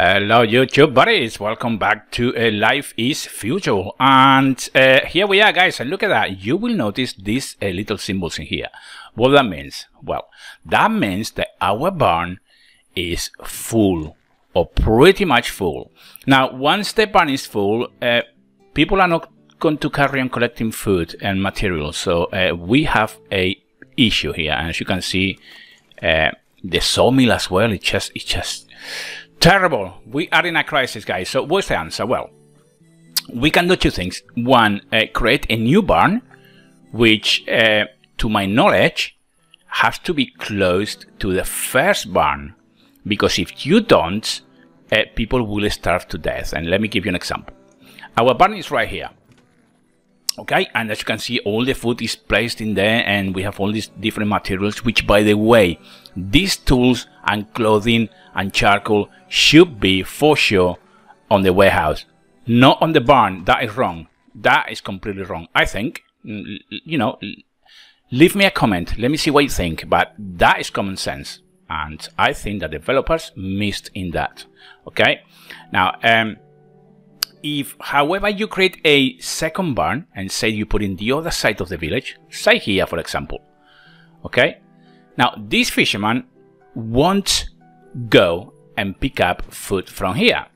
Hello YouTube buddies, welcome back to Life is Feudal, and here we are guys, and look at that. You will notice these little symbols in here. What that means? Well, that means that our barn is full, or pretty much full. Now once the barn is full, people are not going to carry on collecting food and materials, so we have a issue here. And as you can see, the sawmill as well, it's just terrible. We are in a crisis, guys. So what's the answer? Well, we can do two things. One, create a new barn, which, to my knowledge, has to be closed to the first barn, because if you don't, people will starve to death. And let me give you an example. Our barn is right here. Okay, and as you can see, all the food is placed in there, and we have all these different materials, which, by the way, these tools and clothing and charcoal should be for sure on the warehouse, not on the barn. That is wrong. That is completely wrong. I think, you know, leave me a comment. Let me see what you think, but that is common sense. And I think that developers missed in that. Okay, now, if, however, you create a second barn and say you put in the other side of the village, say here, for example, okay? Now, this fisherman won't go and pick up food from here.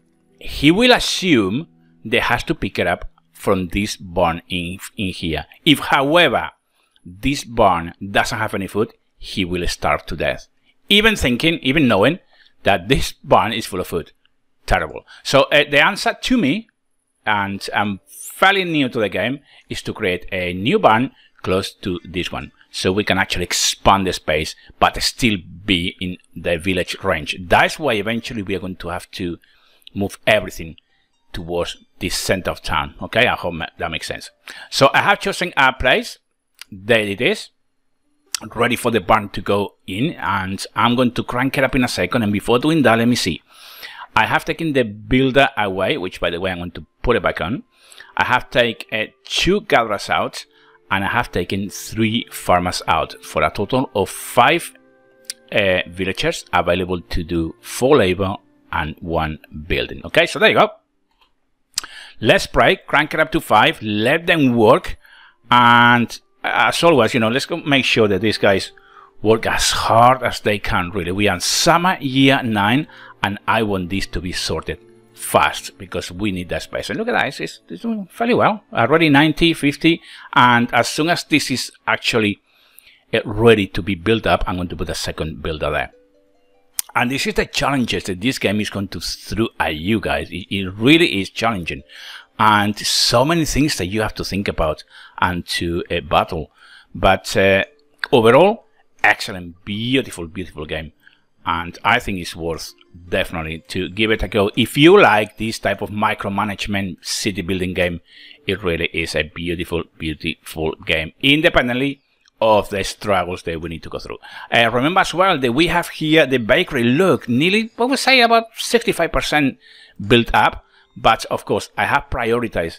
He will assume they has to pick it up from this barn in here. If, however, this barn doesn't have any food, he will starve to death. Even thinking, even knowing that this barn is full of food. Terrible. So the answer to me, and I'm fairly new to the game, is to create a new barn close to this one, so we can actually expand the space but still be in the village range. That's why eventually we are going to have to move everything towards the center of town. Okay, I hope that makes sense. So I have chosen a place. There it is, ready for the barn to go in, and I'm going to crank it up in a second. And before doing that, let me see. I have taken the builder away, which, by the way, I'm going to put it back on. I have taken 2 gatherers out, and I have taken 3 farmers out, for a total of 5 villagers available to do 4 labor and 1 building. Okay, so there you go. Let's pray, crank it up to 5, let them work, and as always, you know, let's go make sure that these guys work as hard as they can, really. We are in summer year 9, and I want this to be sorted fast, because we need that space. And look at that, it's doing fairly well. Already 90, 50, and as soon as this is actually ready to be built up, I'm going to put a second builder there. And this is the challenges that this game is going to throw at you guys. It really is challenging, and so many things that you have to think about and to battle. But overall, excellent, beautiful, beautiful game. And I think it's worth definitely to give it a go. If you like this type of micromanagement city building game, it really is a beautiful, beautiful game, independently of the struggles that we need to go through. Remember as well that we have here the bakery. Look, nearly, what we say, about 65% built up. But of course, I have prioritized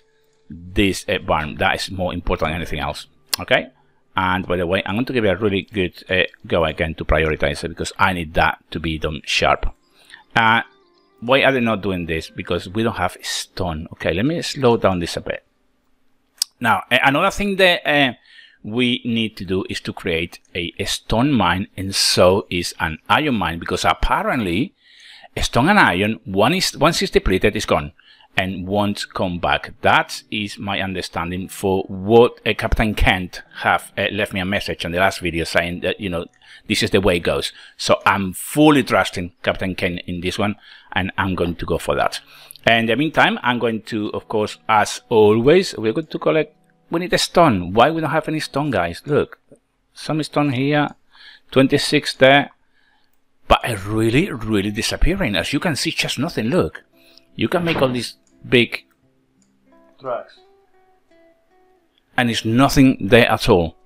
this barn. That is more important than anything else. Okay. And by the way, I'm going to give it a really good go again to prioritize it, because I need that to be done sharp. Why are they not doing this? Because we don't have stone. Okay, let me slow down this a bit. Now, another thing that we need to do is to create a stone mine, and so is an iron mine, because apparently stone and iron, once it's depleted, it's gone and won't come back. That is my understanding for what Captain Kent have left me a message on the last video, saying that, you know, this is the way it goes. So I'm fully trusting Captain Kent in this one, and I'm going to go for that. And in the meantime, I'm going to, of course, as always, we're going to collect. We need a stone. Why we don't have any stone, guys? Look, some stone here, 26 there, but really disappearing. As you can see, just nothing. Look, you can make all these big tracks, and it's nothing there at all.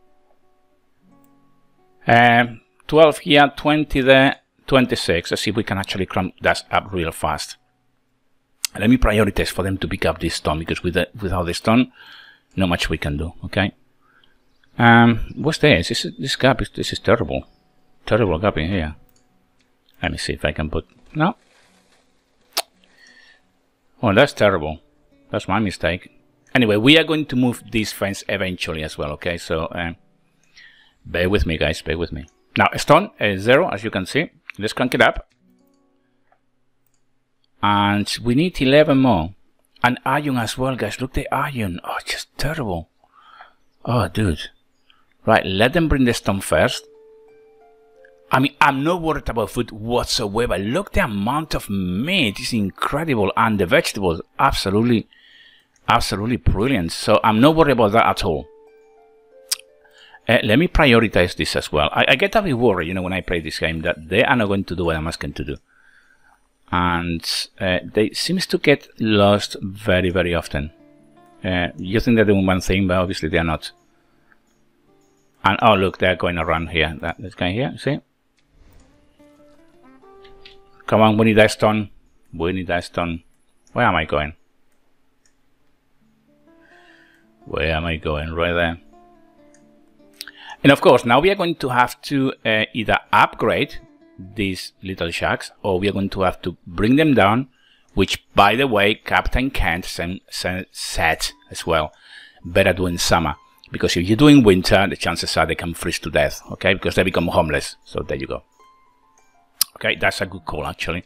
12 here, 20 there, 26. Let's see if we can actually crank that up real fast. Let me prioritize for them to pick up this stone, because without the stone, not much we can do. Okay. What's this? This gap is, this is terrible. Terrible gap in here. Let me see if I can put, no. Oh, that's terrible. That's my mistake. Anyway, we are going to move this fence eventually as well, okay? So, bear with me, guys, bear with me. Now, stone is 0, as you can see. Let's crank it up. And we need 11 more. And iron as well, guys. Look, the iron. Oh, just terrible. Oh, dude. Right, let them bring the stone first. I mean, I'm not worried about food whatsoever. Look, the amount of meat is incredible. And the vegetables, absolutely brilliant. So I'm not worried about that at all. Let me prioritize this as well. I get a bit worried, you know, when I play this game, that they are not going to do what I'm asking to do. And they seems to get lost very, very often. You think they're doing one thing, but obviously they are not. And oh, look, they're going around here. This guy here, see? Come on, we need that stone. We need that stone. Where am I going? Where am I going? Right there. And of course, now we are going to have to either upgrade these little shacks, or we are going to have to bring them down, which, by the way, Captain Kent said as well, better do in summer. Because if you do in winter, the chances are they can freeze to death, okay? Because they become homeless. So there you go. Okay, that's a good call, actually.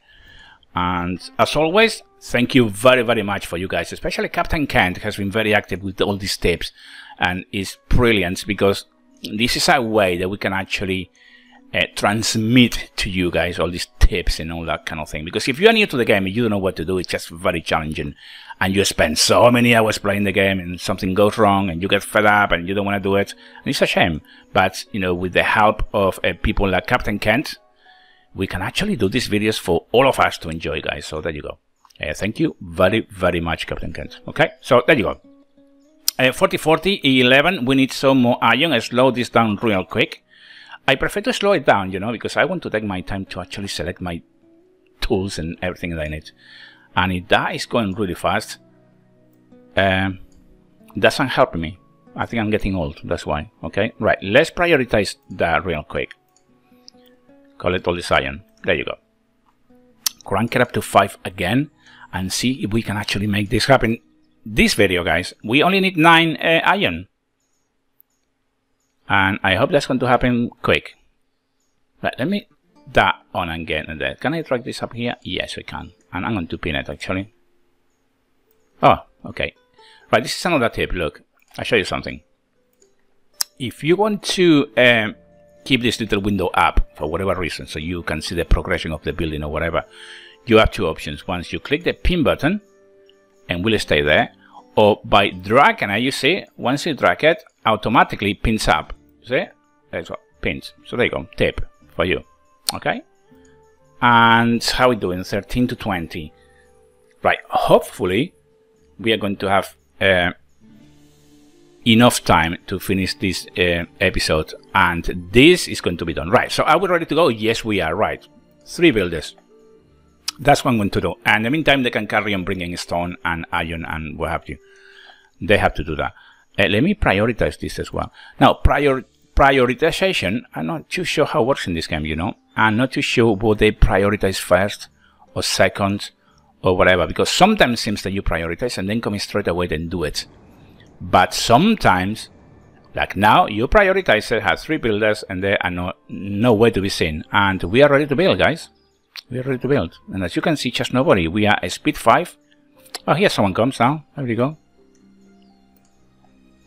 And as always, thank you very, very much for you guys. Especially Captain Kent has been very active with all these tips. And it's brilliant because this is a way that we can actually transmit to you guys all these tips and all that kind of thing. Because if you are new to the game and you don't know what to do, it's just very challenging. And you spend so many hours playing the game and something goes wrong and you get fed up and you don't want to do it. And it's a shame. But, you know, with the help of people like Captain Kent, we can actually do these videos for all of us to enjoy, guys. So there you go. Thank you very, very much, Captain Kent. Okay, so there you go. 40-40, 11, we need some more iron. I slow this down real quick. I prefer to slow it down, you know, because I want to take my time to actually select my tools and everything that I need. And if that is going really fast, doesn't help me. I think I'm getting old, that's why. Okay, right, let's prioritize that real quick. Collect all this iron. There you go. Crank it up to 5 again and see if we can actually make this happen. This video, guys, we only need 9 iron. And I hope that's going to happen quick. Right, let me that on again and there. Can I drag this up here? Yes, I can. And I'm going to pin it, actually. Oh, okay. Right, this is another tip. Look, I'll show you something. If you want to keep this little window up for whatever reason, so you can see the progression of the building or whatever, you have 2 options. Once you click the pin button, and will stay there, or by dragging it, you see, once you drag it, automatically pins up. See? That's what pins. So there you go, tip for you. Okay? And how are we doing? 13 to 20. Right, hopefully we are going to have enough time to finish this episode, and this is going to be done. Right, so are we ready to go? Yes, we are. Right, 3 builders. That's what I'm going to do. And in the meantime, they can carry on bringing stone and iron and what have you. They have to do that. Let me prioritize this as well. Now, prioritization, I'm not too sure how it works in this game, you know. I'm not too sure what they prioritize first or second or whatever. Because sometimes it seems that you prioritize and then come straight away and do it. But sometimes, like now, you prioritize it, has 3 builders, and they are nowhere to be seen. And we are ready to build, guys. We are ready to build. And as you can see, just nobody. We are at speed 5. Oh, here someone comes now. There we go.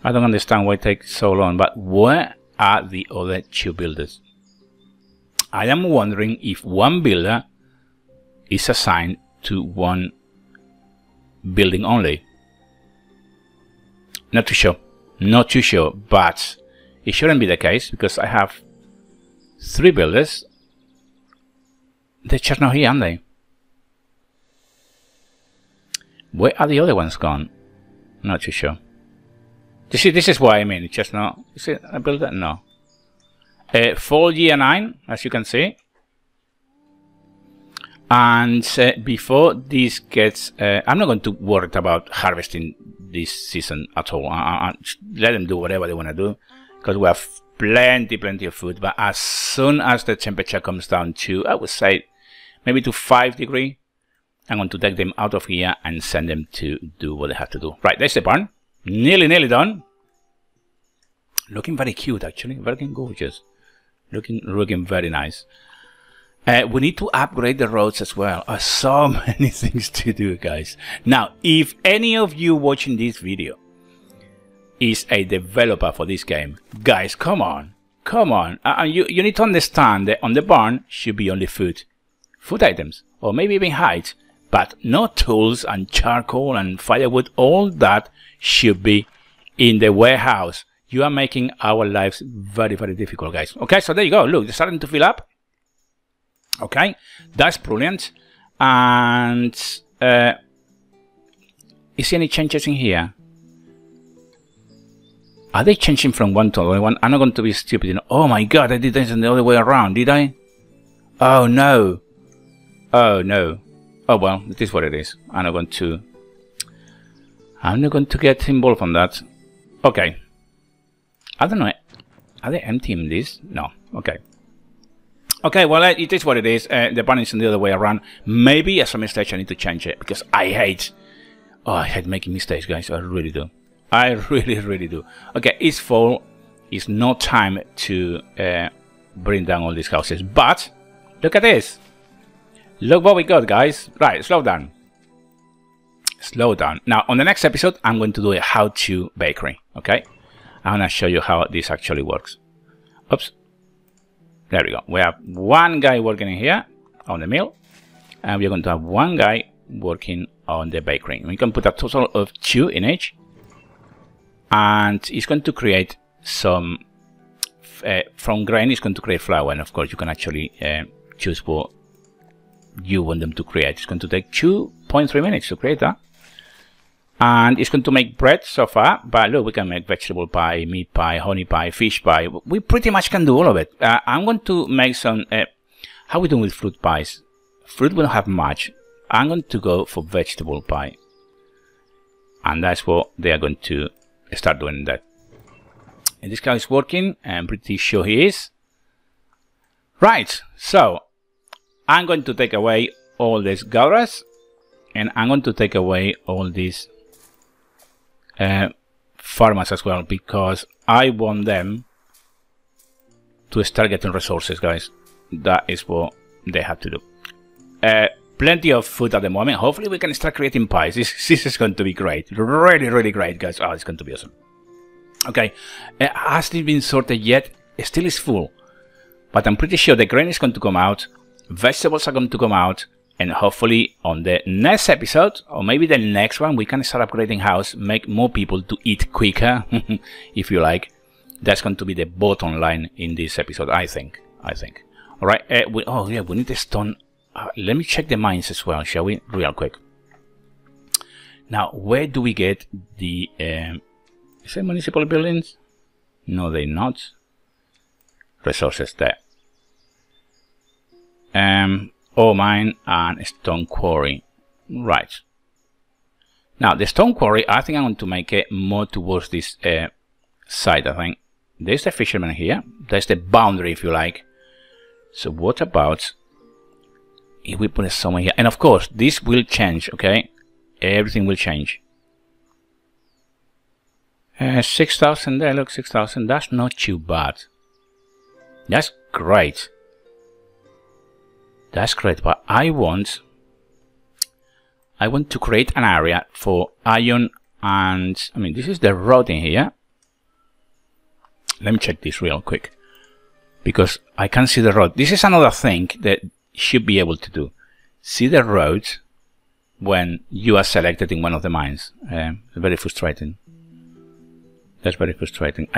I don't understand why it takes so long, but where are the other 2 builders? I am wondering if 1 builder is assigned to 1 building only. Not too sure. Not too sure, but it shouldn't be the case because I have 3 builders. They're just not here, aren't they? Where are the other ones gone? Not too sure. You see, this is what I mean. It's just not. Is it a builder? No. Fall year 9, as you can see. And before this gets, I'm not going to worry about harvesting this season at all. Let them do whatever they want to do, because we have plenty of food. But as soon as the temperature comes down to, I would say, maybe to 5 degrees, I'm going to take them out of here and send them to do what they have to do. Right, there's the barn. Nearly done. Looking very cute, actually. Very gorgeous. Looking very nice. We need to upgrade the roads as well. So many things to do, guys. Now, if any of you watching this video is a developer for this game, guys, come on. You need to understand that on the barn should be only food items, or maybe even height, but no tools and charcoal and firewood. All that should be in the warehouse. You are making our lives very difficult, guys. Okay, so there you go. Look, they're starting to fill up. Okay, that's brilliant. And is there any changes in here? Are they changing from one to the other one? I'm not going to be stupid, you know. Oh my god, I did this the other way around, did I? Oh no. Oh no. Oh well, it is what it is. I'm not going to get involved on that. Okay. I don't know. Are they emptying this? No. Okay. Okay, well, it is what it is. The barn is the other way around. Maybe at some stage I need to change it, because I hate making mistakes, guys. I really do. I really do. Okay, it's fall. It's no time to bring down all these houses. But look at this. Look what we got, guys. Right, slow down. Now, on the next episode, I'm going to do a how-to bakery. Okay, I'm going to show you how this actually works. Oops. There we go. We have one guy working in here on the mill, and we're going to have one guy working on the bakery. We can put a total of 2 in each, and it's going to create some from grain. It's going to create flour, and of course you can actually choose what you want them to create. It's going to take 2.3 minutes to create that, and it's going to make bread so far. But look, we can make vegetable pie, meat pie, honey pie, fish pie. We pretty much can do all of it. I'm going to make some how we doing with fruit pies? Fruit we don't have much. I'm going to go for vegetable pie, and that's what they are going to start doing. That, and this guy is working. I'm pretty sure he is. Right, so I'm going to take away all these gatherers, and I'm going to take away all these farmers as well, because I want them to start getting resources, guys. That is what they have to do. Plenty of food at the moment. Hopefully we can start creating pies. This is going to be great. Really great, guys. Oh, it's going to be awesome. Okay, hasn't been sorted yet. It still is full, but I'm pretty sure the grain is going to come out, vegetables are going to come out, and hopefully on the next episode, or maybe the next one, we can start upgrading house, make more people to eat quicker, if you like. That's going to be the bottom line in this episode, I think. All right. Oh yeah, we need the stone. Let me check the mines as well, shall we? Real quick. Now, where do we get the? Is it municipal buildings? No, they're not. Resources there. Ore mine and stone quarry. Right. Now, the stone quarry, I think I'm going to make it more towards this side, I think. There's the fisherman here. There's the boundary, if you like. So what about if we put it somewhere here? And of course, this will change, okay? Everything will change. 6,000 there, look, 6,000. That's not too bad. That's great. That's great, but I want to create an area for iron and, I mean, this is the road in here. Let me check this real quick, because I can see the road. This is another thing that you should be able to do. See the road when you are selected in one of the mines. It's very frustrating. That's very frustrating.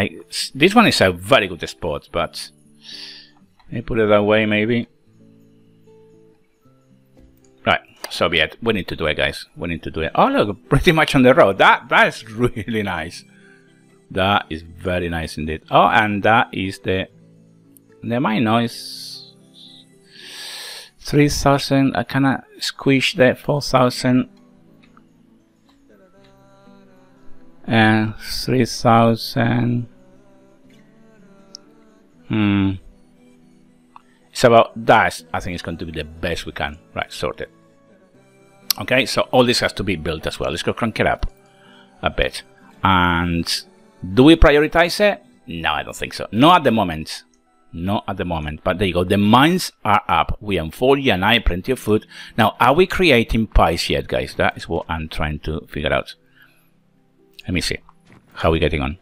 This one is a very good spot, but let me put it that way, maybe. Right, so be it. We need to do it, guys. We need to do it. Oh, look, pretty much on the road. That's really nice. That is very nice indeed. Oh, and that is the mine noise. 3,000. I cannot squish that 4,000. And 3,000. It's about that. I think it's going to be the best we can. Right, sorted. Okay, so all this has to be built as well. Let's go crank it up a bit. And do we prioritize it? No, I don't think so. Not at the moment. Not at the moment. But there you go. The mines are up. We have 40 and I plenty of food. Now, are we creating pies yet, guys? That is what I'm trying to figure out. Let me see. How are we getting on?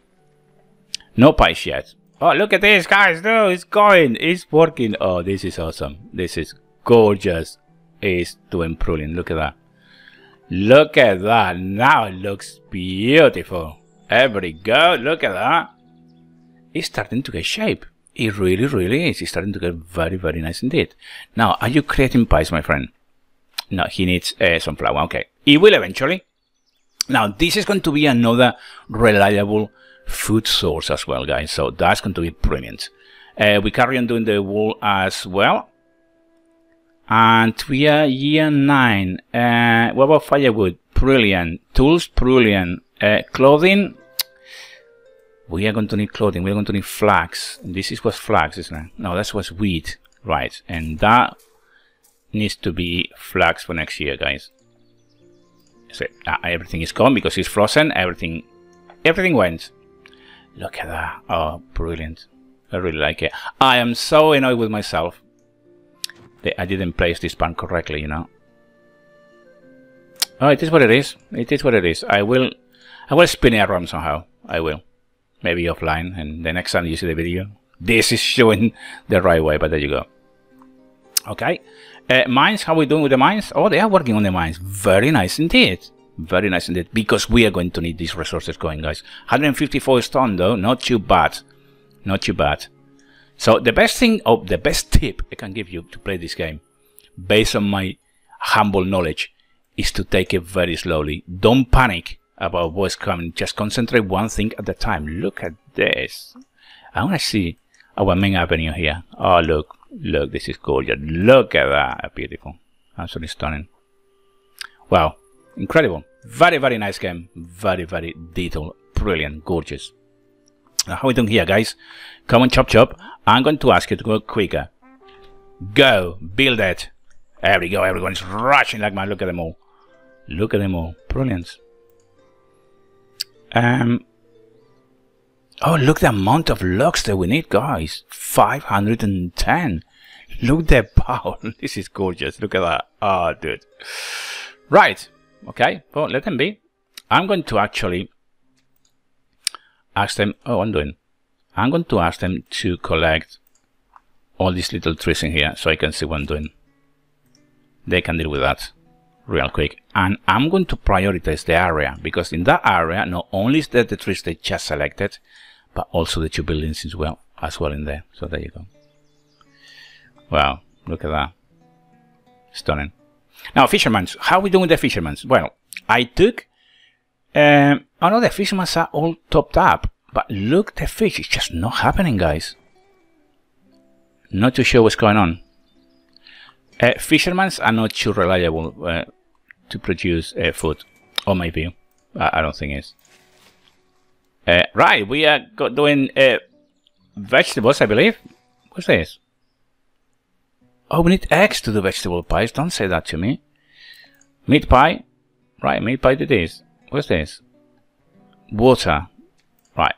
No pies yet. Oh, look at this, guys. No, it's going. It's working. Oh, this is awesome. This is gorgeous. It's doing brilliant. Look at that. Look at that. Now it looks beautiful. Everybody go. Look at that. It's starting to get shape. It really, really is. It's starting to get very, very nice indeed. Now, are you creating pies, my friend? No, he needs some flour. Okay. He will eventually. Now, this is going to be another reliable food source as well, guys. So that's going to be brilliant. We carry on doing the wool as well. And we are year 9. What about firewood? Brilliant. Tools? Brilliant. Clothing? We are going to need clothing. We are going to need flax. This is what's flax, isn't it? No, that's what's wheat. Right. And that needs to be flax for next year, guys. So everything is gone because it's frozen. Everything went. Look at that. Oh, brilliant. I really like it. I am so annoyed with myself that I didn't place this pan correctly, you know. Oh, it is what it is. It is what it is. I will spin it around somehow. I will. Maybe offline, and the next time you see the video, this is showing the right way, but there you go. Okay. Mines, how are we doing with the mines? Oh, they are working on the mines. Very nice indeed. Very nice indeed. Because we are going to need these resources going, guys. 154 stone, though. Not too bad. Not too bad. So the best thing, the best tip I can give you to play this game, based on my humble knowledge, is to take it very slowly. Don't panic about what's coming. Just concentrate one thing at a time. Look at this. I want to see our main avenue here. Oh, look. Look, this is gorgeous. Look at that. Beautiful. Absolutely stunning. Wow. Incredible. Very, very nice game. Very, very detailed. Brilliant. Gorgeous. Now, how are we doing here, guys? Come on, chop, chop. I'm going to ask you to go quicker. Go. Build it. There we go. Everyone is rushing like mad. Look at them all. Look at them all. Brilliant. Oh, look the amount of logs that we need, guys. 510. Look the power. This is gorgeous. Look at that. Oh, dude. Right. Okay. Well, let them be. I'm going to actually ask them. Oh, I'm going to ask them to collect all these little trees in here so I can see what I'm doing. They can deal with that real quick. And I'm going to prioritize the area, because in that area, not only is there the trees they just selected, but also the 2 buildings as well in there. So there you go. Wow, look at that. Stunning. Now, fishermen. How are we doing with the fishermen? Well, I took... oh no, the fishermen are all topped up. But look, the fish is just not happening, guys. Not too sure what's going on. Fishermen are not too reliable to produce food. Or maybe. I don't think it's. Right, we are doing vegetables, I believe. What's this? Oh, we need eggs to do vegetable pies. Don't say that to me. Meat pie. Right, meat pie it is. What's this? Water. Right.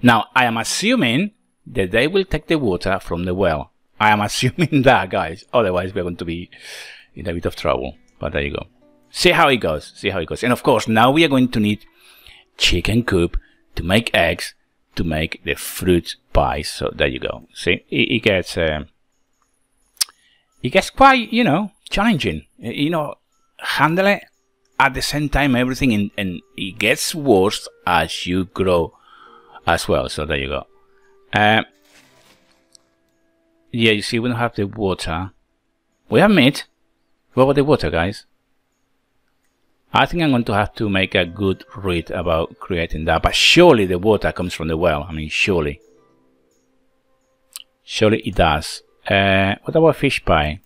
Now, I am assuming that they will take the water from the well. I am assuming that, guys. Otherwise, we're going to be in a bit of trouble. But there you go. See how it goes. See how it goes. And of course, now we are going to need chicken coop to make eggs to make the fruit pies. So there you go. See, it gets quite, you know, challenging. You know, handle it at the same time, everything, and it gets worse as you grow as well. So there you go. Yeah, you see, we don't have the water. We have meat. What about the water, guys? I think I'm going to have to make a good read about creating that. But surely the water comes from the well. I mean, surely. Surely it does. What about fish pie?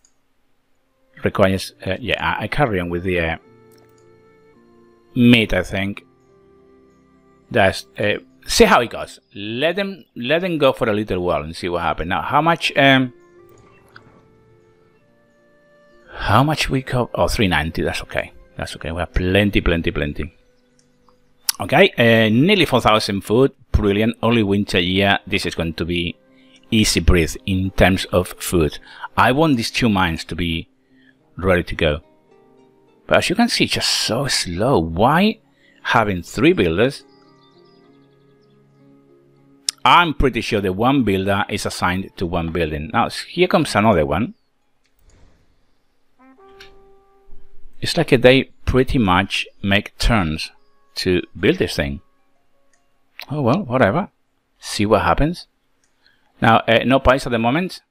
Requires... yeah, I carry on with the meat, I think. That's... see how it goes. Let them go for a little while and see what happens. Now, how much How much we cover? Oh, 390. That's okay. That's okay. We have plenty. Okay, nearly 4,000 food. Brilliant. Only winter year. This is going to be easy breathe in terms of food. I want these 2 mines to be ready to go. But as you can see, just so slow. Why having 3 builders? I'm pretty sure the 1 builder is assigned to 1 building. Now, here comes another one. It's like they pretty much make turns to build this thing. Oh well, whatever. See what happens. Now, no pies at the moment.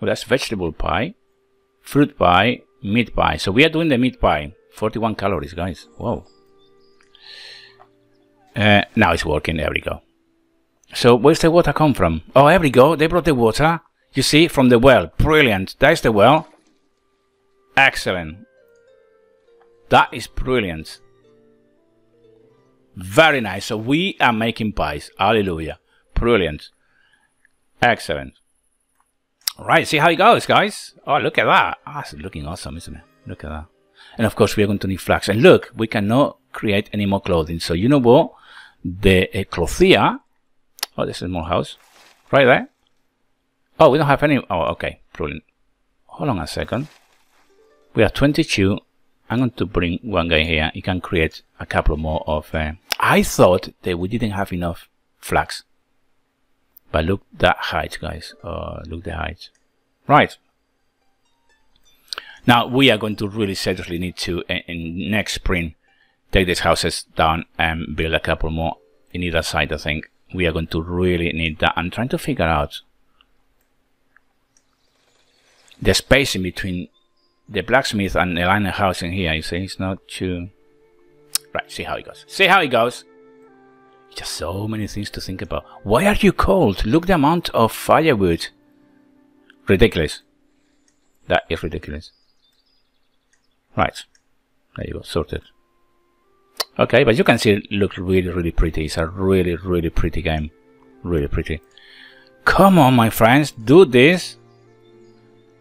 Well, that's vegetable pie, fruit pie, meat pie. So we are doing the meat pie. 41 calories, guys. Whoa. Now it's working. There we go. So where's the water come from? Oh, there we go. They brought the water. You see, from the well. Brilliant. That's the well. Excellent. That is brilliant. Very nice. So we are making pies. Hallelujah. Brilliant. Excellent. Right, see how it goes, guys. Oh, look at that. Ah, it's looking awesome, isn't it? Look at that. And of course, we are going to need flax. And look, we cannot create any more clothing. So you know what? The clothier. Oh, this is more house. Right there. Oh, we don't have any. Oh, okay. Brilliant. Hold on a second. We have 22. I'm going to bring one guy here. He can create a couple more of... I thought that we didn't have enough flax. But look that height, guys. Look the height. Right. Now, we are going to really seriously need to, in next spring, take these houses down and build a couple more in either side, I think. We are going to really need that. I'm trying to figure out the spacing between the blacksmith and the liner house in here. You see, it's not too... Right, see how it goes. See how it goes. Just so many things to think about. Why are you cold? Look the amount of firewood. Ridiculous. That is ridiculous. Right. There you go. Sorted. Okay, but you can see it looks really pretty. It's a really pretty game. Really pretty. Come on, my friends. Do this.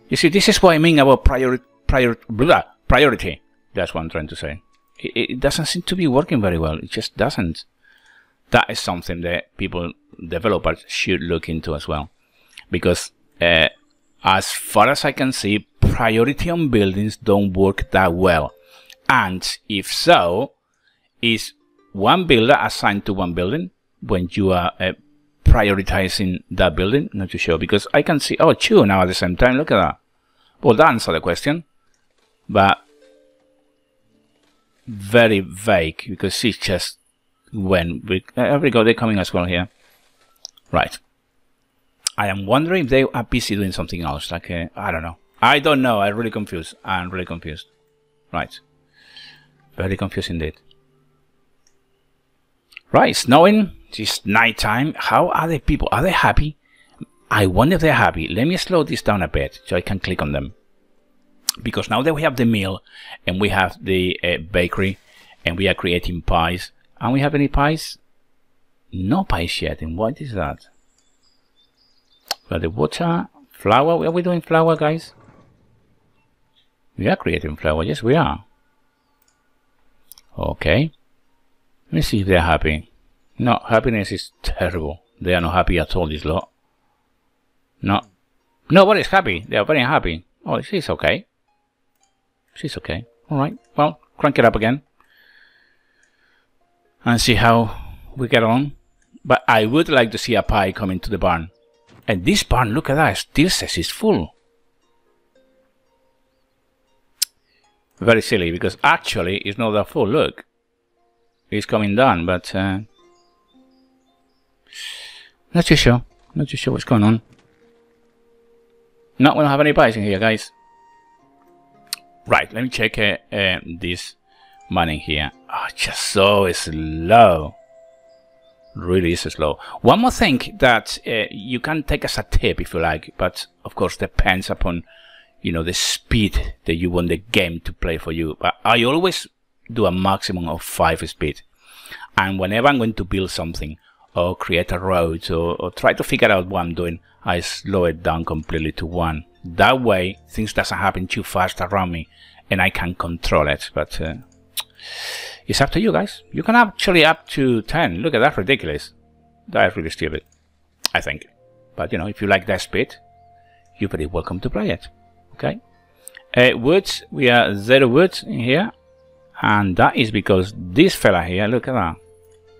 You see, this is what I mean about priority. That's what I'm trying to say. It doesn't seem to be working very well. It just doesn't. That is something that people, developers, should look into as well. Because as far as I can see, priority on buildings don't work that well. And if so, is one builder assigned to one building when you are prioritizing that building? Not too sure. Because I can see, oh, 2 now at the same time. Look at that. Well, that answers the question. But very vague, because it's just when we there we go, they're coming as well here. Right. I am wondering if they are busy doing something else, like I don't know. I'm really confused. Right. Very confused indeed. Right, snowing. It's night time. How are the people? Are they happy? I wonder if they're happy. Let me slow this down a bit so I can click on them. Because now that we have the mill and we have the bakery and we are creating pies. And we have any pies? No pies yet. And what is that? We have the water, flour. Are we doing flour, guys? We are creating flour. Yes, we are. Okay. Let me see if they're happy. No, happiness is terrible. They are not happy at all, this lot. No. Nobody's happy. They are very happy. Oh, she's okay. She's okay. Alright. Well, crank it up again. And see how we get on. But I would like to see a pie coming to the barn. And this barn, look at that, still says it's full. Very silly, because actually it's not that full. Look. It's coming down, but not too sure. Not too sure what's going on. No, we don't have any pies in here, guys. Right, let me check this mining here. Oh, just so slow. Really is slow. One more thing that you can take as a tip if you like, but of course depends upon, you know, the speed that you want the game to play for you. But I always do a maximum of 5 speed. And whenever I'm going to build something or create a road or try to figure out what I'm doing, I slow it down completely to 1. That way, things doesn't happen too fast around me, and I can control it. But it's up to you guys. You can actually up to 10. Look at that, ridiculous. That is really stupid, I think. But you know, if you like that speed, you're very welcome to play it. Okay. Woods, we are 0 woods in here, and that is because this fella here. Look at that.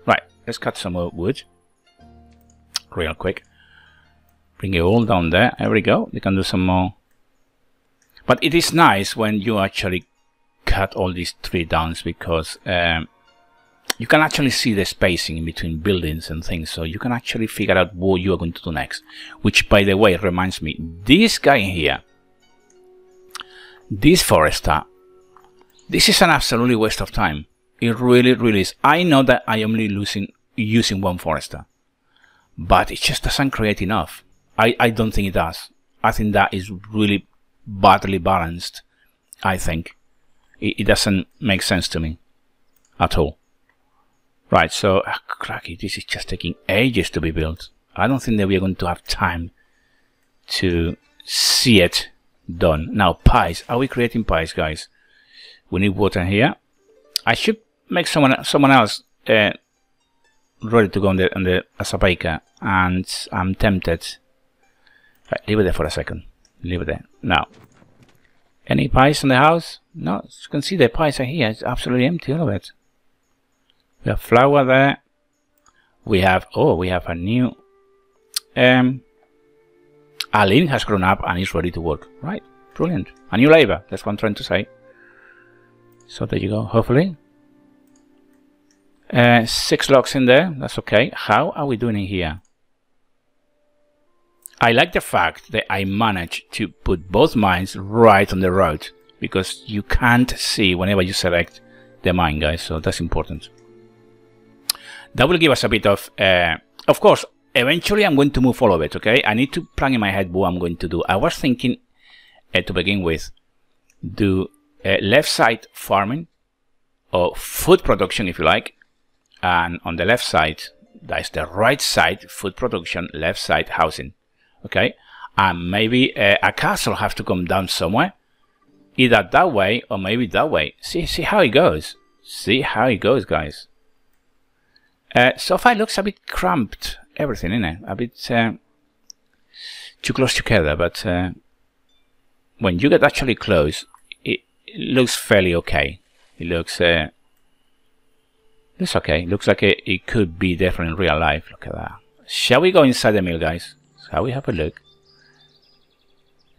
Right, let's cut some more wood real quick. Bring it all down there. There we go. We can do some more. But it is nice when you actually cut all these tree down, because you can actually see the spacing in between buildings and things, so you can actually figure out what you are going to do next. Which, by the way, reminds me, this guy here, this forester, this is an absolutely waste of time. It really, really is. I know that I am only using one forester, but it just doesn't create enough. I don't think it does. I think that is really badly balanced. I think it doesn't make sense to me at all. Right, so cracky, this is just taking ages to be built. I don't think that we are going to have time to see it done. Now, pies. Are we creating pies, guys? We need water here. I should make someone else ready to go on the as a baker, and I'm tempted. Right, leave it there for a second. Leave it there. Now, any pies in the house? No, as you can see, the pies are here. It's absolutely empty, all of it. We have flour there. We have a new Aline has grown up and is ready to work. Right, brilliant. A new labor, that's what I'm trying to say. So there you go, hopefully. 6 logs in there, that's okay. How are we doing in here? I like the fact that I managed to put both mines right on the road, because you can't see whenever you select the mine, guys, so that's important. That will give us a bit of course, eventually I'm going to move all of it, okay? I need to plan in my head what I'm going to do. I was thinking, to begin with, do left side farming, or food production if you like, and on the left side, that's the right side, food production, left side housing. Okay, and maybe a castle have to come down somewhere, either that way or maybe that way. See how it goes. See how it goes, guys. So far it looks a bit cramped, everything, innit? A bit too close together, but when you get actually close, it looks fairly okay. It looks okay. Looks like it could be different in real life. Look at that. Shall we go inside the mill, guys? Shall we have a look?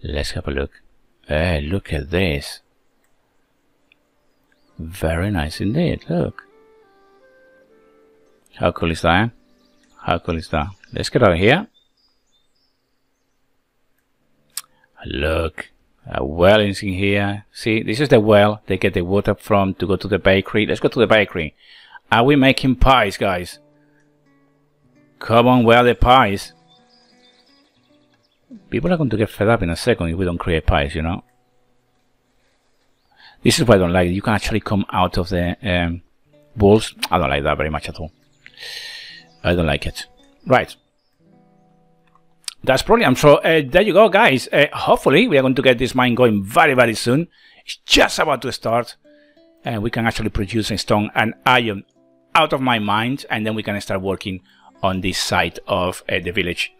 Let's have a look. Look at this. Very nice indeed. Look. How cool is that? How cool is that? Let's get over here. Look. A well is in here. See, this is the well they get the water from to go to the bakery. Let's go to the bakery. Are we making pies, guys? Come on, where are the pies? People are going to get fed up in a second if we don't create pies, you know. This is what I don't like. You can actually come out of the balls. I don't like that very much at all. I don't like it. Right. That's brilliant. So there you go, guys. Hopefully we are going to get this mine going very, very soon. It's just about to start. And we can actually produce stone and iron out of my mind. And then we can start working on this side of the village.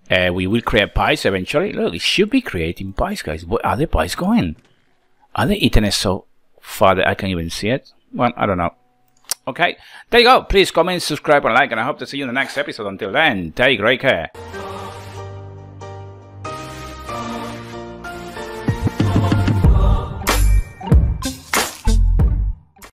We will create pies eventually. Look, it should be creating pies, guys. Where are the pies going? Are they eating it so far that I can't even see it? Well, I don't know. Okay, there you go. Please comment, subscribe, and like, and I hope to see you in the next episode. Until then, take great care.